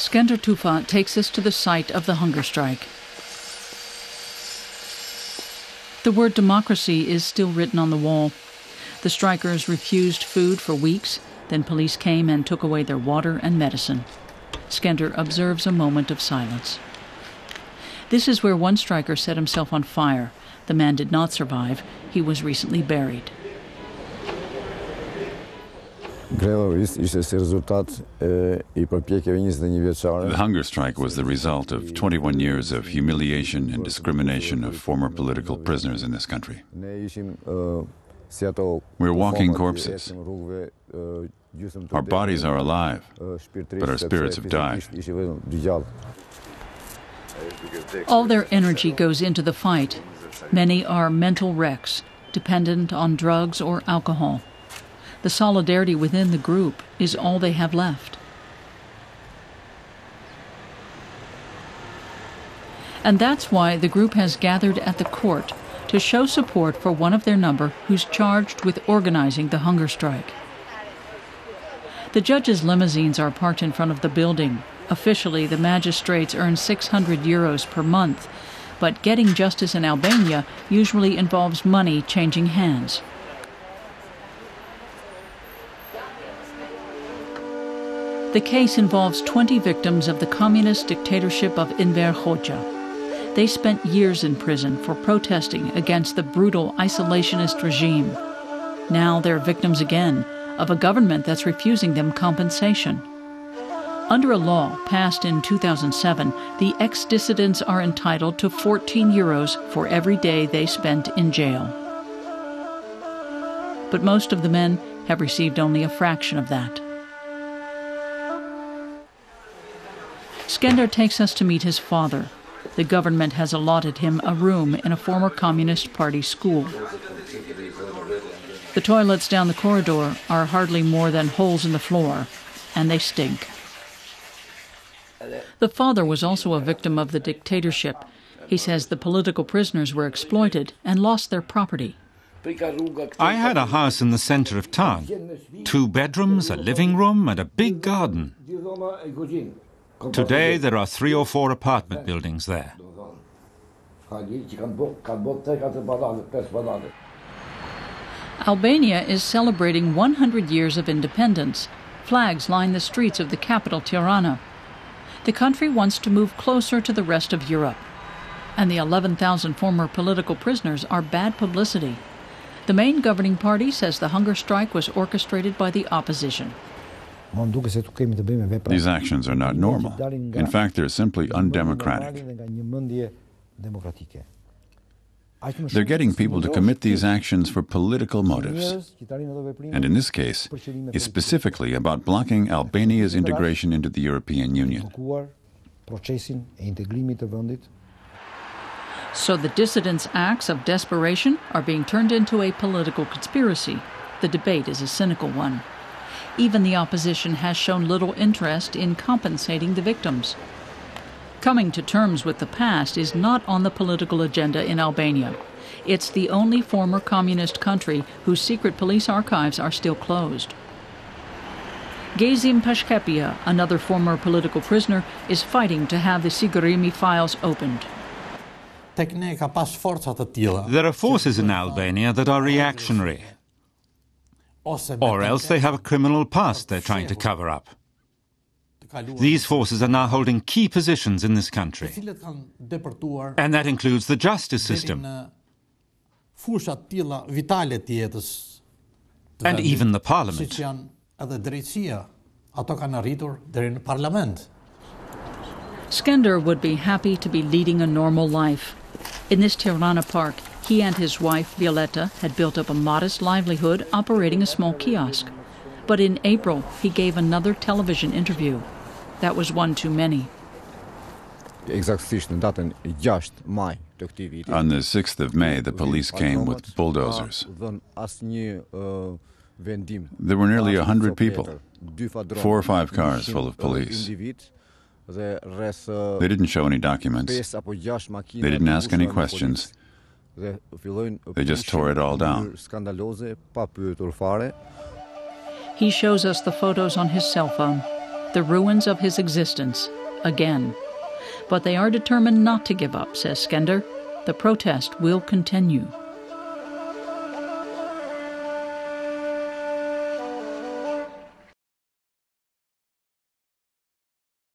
Skender Tufa takes us to the site of the hunger strike. The word democracy is still written on the wall. The strikers refused food for weeks, then police came and took away their water and medicine. Skender observes a moment of silence. This is where one striker set himself on fire. The man did not survive. He was recently buried. The hunger strike was the result of 21 years of humiliation and discrimination of former political prisoners in this country. We're walking corpses. Our bodies are alive, but our spirits have died. All their energy goes into the fight. Many are mental wrecks, dependent on drugs or alcohol. The solidarity within the group is all they have left. And that's why the group has gathered at the court to show support for one of their number who's charged with organizing the hunger strike. The judges' limousines are parked in front of the building. Officially, the magistrates earn 600 euros per month, but getting justice in Albania usually involves money changing hands. The case involves 20 victims of the communist dictatorship of Enver Hoxha. They spent years in prison for protesting against the brutal isolationist regime. Now they're victims again of a government that's refusing them compensation. Under a law passed in 2007, the ex-dissidents are entitled to 14 euros for every day they spent in jail. But most of the men have received only a fraction of that. Skender takes us to meet his father. The government has allotted him a room in a former Communist Party school. The toilets down the corridor are hardly more than holes in the floor, and they stink. The father was also a victim of the dictatorship. He says the political prisoners were exploited and lost their property. I had a house in the center of town. 2 bedrooms, a living room, and a big garden. Today, there are 3 or 4 apartment buildings there. Albania is celebrating 100 years of independence. Flags line the streets of the capital, Tirana. The country wants to move closer to the rest of Europe. And the 11,000 former political prisoners are bad publicity. The main governing party says the hunger strike was orchestrated by the opposition. These actions are not normal. In fact, they're simply undemocratic. They're getting people to commit these actions for political motives. And in this case, it's specifically about blocking Albania's integration into the European Union. So the dissidents' acts of desperation are being turned into a political conspiracy. The debate is a cynical one. Even the opposition has shown little interest in compensating the victims. Coming to terms with the past is not on the political agenda in Albania. It's the only former communist country whose secret police archives are still closed. Gazim Pashkepia, another former political prisoner, is fighting to have the Sigurimi files opened. There are forces in Albania that are reactionary. Or else they have a criminal past they're trying to cover up. These forces are now holding key positions in this country. And that includes the justice system. And even the parliament. Skender would be happy to be leading a normal life. In this Tirana park, he and his wife, Violetta, had built up a modest livelihood operating a small kiosk. But in April, he gave another television interview. That was one too many. On the 6th of May, the police came with bulldozers. There were nearly 100 people, 4 or 5 cars full of police. They didn't show any documents. They didn't ask any questions. They just tore it all down. He shows us the photos on his cell phone. the ruins of his existence, again. But they are determined not to give up, says Skender. The protest will continue.